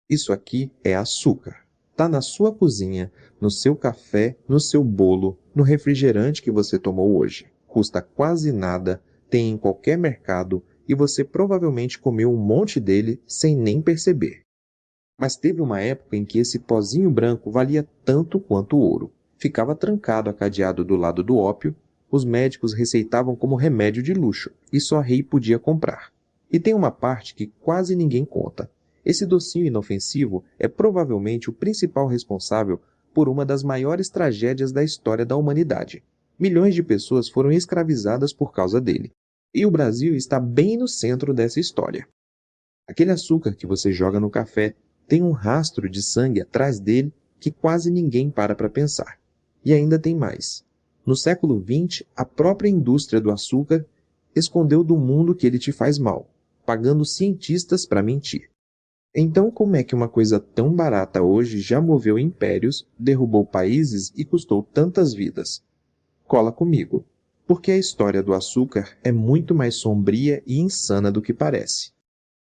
Isso aqui é açúcar. Tá na sua cozinha, no seu café, no seu bolo, no refrigerante que você tomou hoje. Custa quase nada, tem em qualquer mercado e você provavelmente comeu um monte dele sem nem perceber. Mas teve uma época em que esse pozinho branco valia tanto quanto o ouro. Ficava trancado a cadeado do lado do ópio, os médicos receitavam como remédio de luxo e só rei podia comprar. E tem uma parte que quase ninguém conta. Esse docinho inofensivo é provavelmente o principal responsável por uma das maiores tragédias da história da humanidade. Milhões de pessoas foram escravizadas por causa dele. E o Brasil está bem no centro dessa história. Aquele açúcar que você joga no café tem um rastro de sangue atrás dele que quase ninguém para pensar. E ainda tem mais. No século XX, a própria indústria do açúcar escondeu do mundo que ele te faz mal, pagando cientistas para mentir. Então, como é que uma coisa tão barata hoje já moveu impérios, derrubou países e custou tantas vidas? Cola comigo, porque a história do açúcar é muito mais sombria e insana do que parece.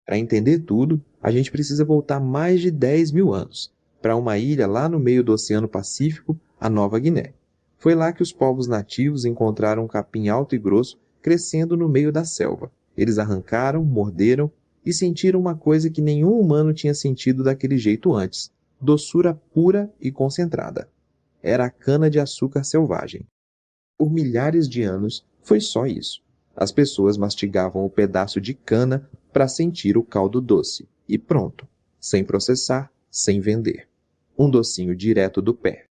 Para entender tudo, a gente precisa voltar mais de 10 mil anos, para uma ilha lá no meio do Oceano Pacífico, a Nova Guiné. Foi lá que os povos nativos encontraram um capim alto e grosso crescendo no meio da selva. Eles arrancaram, morderam e sentiram uma coisa que nenhum humano tinha sentido daquele jeito antes: doçura pura e concentrada. Era a cana-de-açúcar selvagem. Por milhares de anos, foi só isso. As pessoas mastigavam o pedaço de cana para sentir o caldo doce. E pronto. Sem processar, sem vender. Um docinho direto do pé.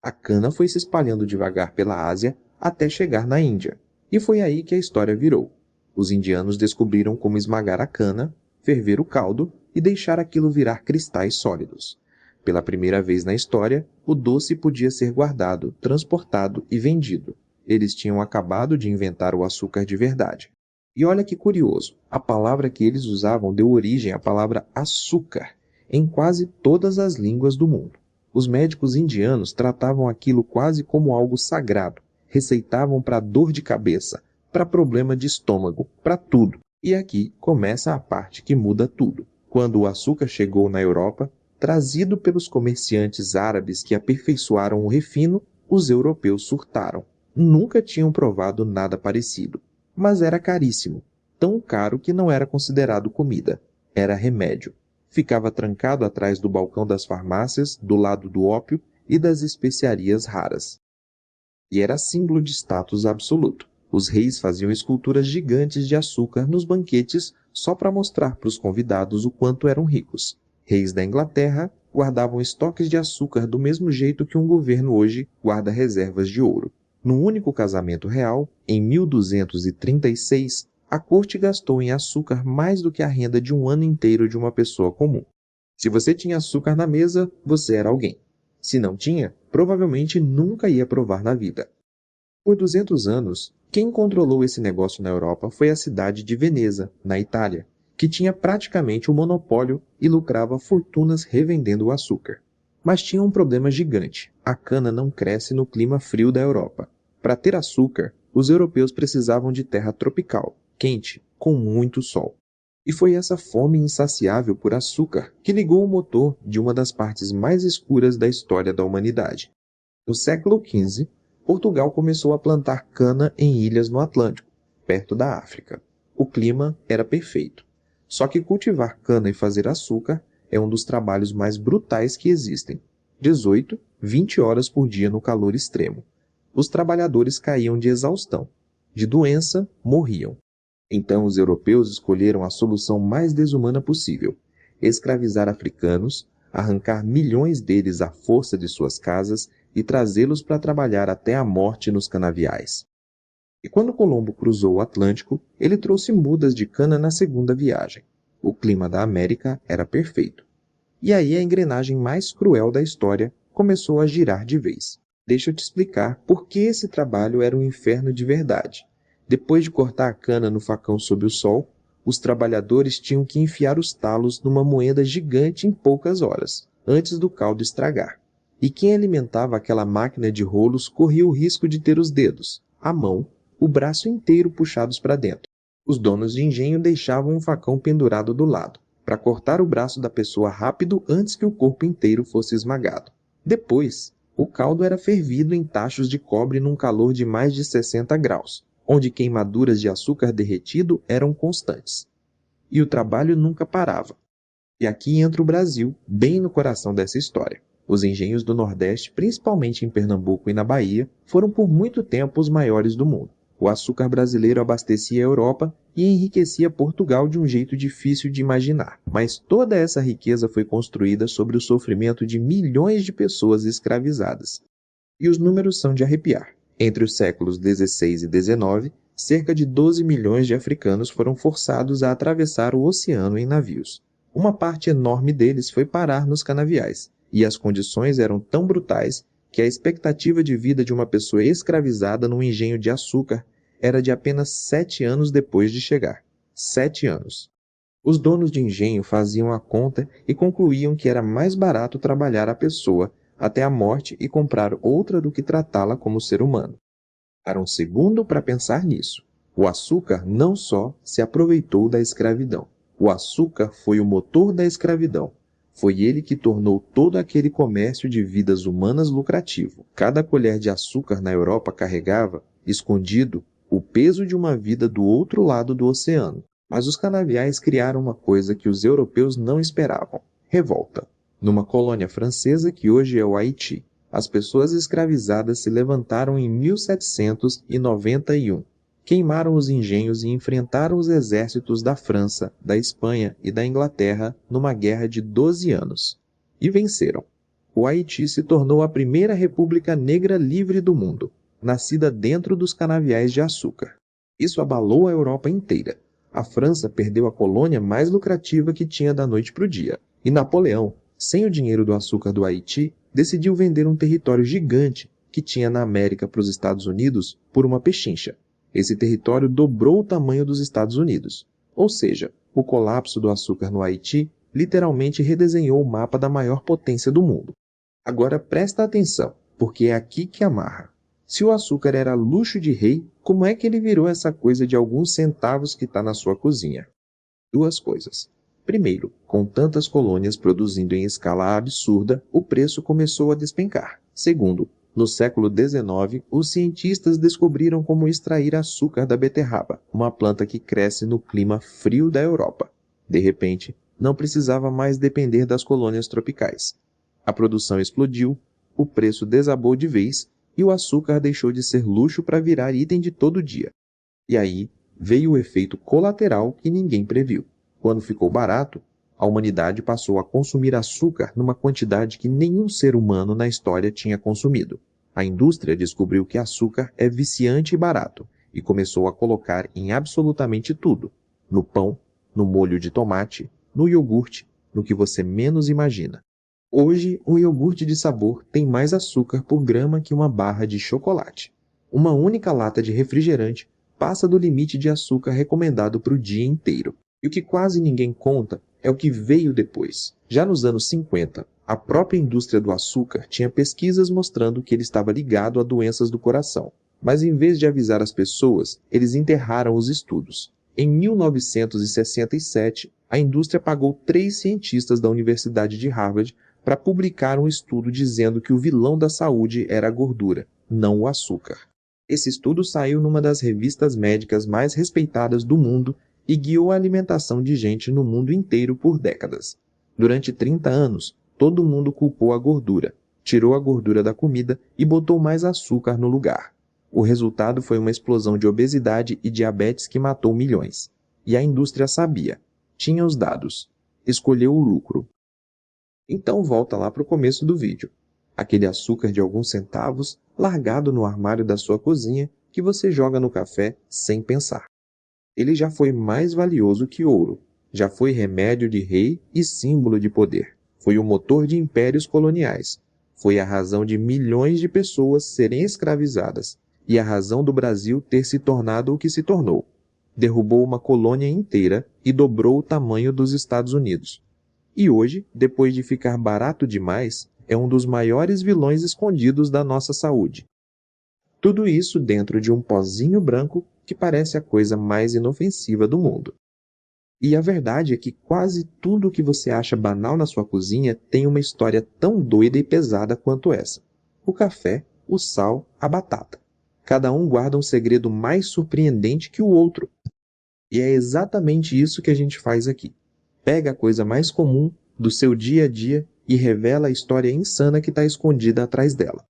A cana foi se espalhando devagar pela Ásia até chegar na Índia. E foi aí que a história virou. Os indianos descobriram como esmagar a cana, ferver o caldo e deixar aquilo virar cristais sólidos. Pela primeira vez na história, o doce podia ser guardado, transportado e vendido. Eles tinham acabado de inventar o açúcar de verdade. E olha que curioso, a palavra que eles usavam deu origem à palavra açúcar em quase todas as línguas do mundo. Os médicos indianos tratavam aquilo quase como algo sagrado, receitavam para dor de cabeça, para problema de estômago, para tudo. E aqui começa a parte que muda tudo. Quando o açúcar chegou na Europa, trazido pelos comerciantes árabes que aperfeiçoaram o refino, os europeus surtaram. Nunca tinham provado nada parecido. Mas era caríssimo. Tão caro que não era considerado comida. Era remédio. Ficava trancado atrás do balcão das farmácias, do lado do ópio e das especiarias raras. E era símbolo de status absoluto. Os reis faziam esculturas gigantes de açúcar nos banquetes só para mostrar para os convidados o quanto eram ricos. Reis da Inglaterra guardavam estoques de açúcar do mesmo jeito que um governo hoje guarda reservas de ouro. Num único casamento real, em 1236, a corte gastou em açúcar mais do que a renda de um ano inteiro de uma pessoa comum. Se você tinha açúcar na mesa, você era alguém. Se não tinha, provavelmente nunca ia provar na vida. Por 200 anos, quem controlou esse negócio na Europa foi a cidade de Veneza, na Itália, que tinha praticamente o monopólio e lucrava fortunas revendendo o açúcar. Mas tinha um problema gigante: a cana não cresce no clima frio da Europa. Para ter açúcar, os europeus precisavam de terra tropical, quente, com muito sol. E foi essa fome insaciável por açúcar que ligou o motor de uma das partes mais escuras da história da humanidade. No século XV, Portugal começou a plantar cana em ilhas no Atlântico, perto da África. O clima era perfeito. Só que cultivar cana e fazer açúcar é um dos trabalhos mais brutais que existem. 18, 20 horas por dia no calor extremo. Os trabalhadores caíam de exaustão. De doença, morriam. Então os europeus escolheram a solução mais desumana possível: escravizar africanos, arrancar milhões deles à força de suas casas e trazê-los para trabalhar até a morte nos canaviais. E quando Colombo cruzou o Atlântico, ele trouxe mudas de cana na segunda viagem. O clima da América era perfeito. E aí a engrenagem mais cruel da história começou a girar de vez. Deixa eu te explicar por que esse trabalho era um inferno de verdade. Depois de cortar a cana no facão sob o sol, os trabalhadores tinham que enfiar os talos numa moeda gigante em poucas horas, antes do caldo estragar. E quem alimentava aquela máquina de rolos corria o risco de ter os dedos, a mão, o braço inteiro puxados para dentro. Os donos de engenho deixavam um facão pendurado do lado. para cortar o braço da pessoa rápido antes que o corpo inteiro fosse esmagado. Depois, o caldo era fervido em tachos de cobre num calor de mais de 60 graus, onde queimaduras de açúcar derretido eram constantes. E o trabalho nunca parava. E aqui entra o Brasil, bem no coração dessa história. Os engenhos do Nordeste, principalmente em Pernambuco e na Bahia, foram por muito tempo os maiores do mundo. O açúcar brasileiro abastecia a Europa e enriquecia Portugal de um jeito difícil de imaginar. Mas toda essa riqueza foi construída sobre o sofrimento de milhões de pessoas escravizadas. E os números são de arrepiar. Entre os séculos XVI e XIX, cerca de 12 milhões de africanos foram forçados a atravessar o oceano em navios. Uma parte enorme deles foi parar nos canaviais, e as condições eram tão brutais que a expectativa de vida de uma pessoa escravizada num engenho de açúcar era de apenas 7 anos depois de chegar. 7 anos. Os donos de engenho faziam a conta e concluíam que era mais barato trabalhar a pessoa até a morte e comprar outra do que tratá-la como ser humano. Para um segundo para pensar nisso. O açúcar não só se aproveitou da escravidão. O açúcar foi o motor da escravidão. Foi ele que tornou todo aquele comércio de vidas humanas lucrativo. Cada colher de açúcar na Europa carregava, escondido, o peso de uma vida do outro lado do oceano. Mas os canaviais criaram uma coisa que os europeus não esperavam: revolta. Numa colônia francesa que hoje é o Haiti, as pessoas escravizadas se levantaram em 1791. Queimaram os engenhos e enfrentaram os exércitos da França, da Espanha e da Inglaterra numa guerra de 12 anos. E venceram. O Haiti se tornou a primeira república negra livre do mundo, nascida dentro dos canaviais de açúcar. Isso abalou a Europa inteira. A França perdeu a colônia mais lucrativa que tinha da noite para o dia. E Napoleão, sem o dinheiro do açúcar do Haiti, decidiu vender um território gigante que tinha na América para os Estados Unidos por uma pechincha. Esse território dobrou o tamanho dos Estados Unidos. Ou seja, o colapso do açúcar no Haiti literalmente redesenhou o mapa da maior potência do mundo. Agora presta atenção, porque é aqui que amarra. Se o açúcar era luxo de rei, como é que ele virou essa coisa de alguns centavos que está na sua cozinha? Duas coisas. Primeiro, com tantas colônias produzindo em escala absurda, o preço começou a despencar. Segundo, no século XIX, os cientistas descobriram como extrair açúcar da beterraba, uma planta que cresce no clima frio da Europa. De repente, não precisava mais depender das colônias tropicais. A produção explodiu, o preço desabou de vez e o açúcar deixou de ser luxo para virar item de todo dia. E aí veio o efeito colateral que ninguém previu. Quando ficou barato, a humanidade passou a consumir açúcar numa quantidade que nenhum ser humano na história tinha consumido. A indústria descobriu que açúcar é viciante e barato e começou a colocar em absolutamente tudo. No pão, no molho de tomate, no iogurte, no que você menos imagina. Hoje, um iogurte de sabor tem mais açúcar por grama que uma barra de chocolate. Uma única lata de refrigerante passa do limite de açúcar recomendado para o dia inteiro. E o que quase ninguém conta é o que veio depois. Já nos anos 50, a própria indústria do açúcar tinha pesquisas mostrando que ele estava ligado a doenças do coração. Mas em vez de avisar as pessoas, eles enterraram os estudos. Em 1967, a indústria pagou 3 cientistas da Universidade de Harvard para publicar um estudo dizendo que o vilão da saúde era a gordura, não o açúcar. Esse estudo saiu numa das revistas médicas mais respeitadas do mundo e guiou a alimentação de gente no mundo inteiro por décadas. Durante 30 anos, todo mundo culpou a gordura, tirou a gordura da comida e botou mais açúcar no lugar. O resultado foi uma explosão de obesidade e diabetes que matou milhões. E a indústria sabia, tinha os dados, escolheu o lucro. Então volta lá para o começo do vídeo. Aquele açúcar de alguns centavos largado no armário da sua cozinha que você joga no café sem pensar. Ele já foi mais valioso que ouro, já foi remédio de rei e símbolo de poder. Foi o motor de impérios coloniais. Foi a razão de milhões de pessoas serem escravizadas e a razão do Brasil ter se tornado o que se tornou. Derrubou uma colônia inteira e dobrou o tamanho dos Estados Unidos. E hoje, depois de ficar barato demais, é um dos maiores vilões escondidos da nossa saúde. Tudo isso dentro de um pozinho branco que parece a coisa mais inofensiva do mundo. E a verdade é que quase tudo que você acha banal na sua cozinha tem uma história tão doida e pesada quanto essa. O café, o sal, a batata. Cada um guarda um segredo mais surpreendente que o outro. E é exatamente isso que a gente faz aqui. Pega a coisa mais comum do seu dia a dia e revela a história insana que está escondida atrás dela.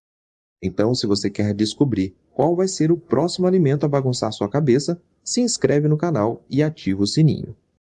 Então, se você quer descobrir qual vai ser o próximo alimento a bagunçar sua cabeça, se inscreve no canal e ativa o sininho.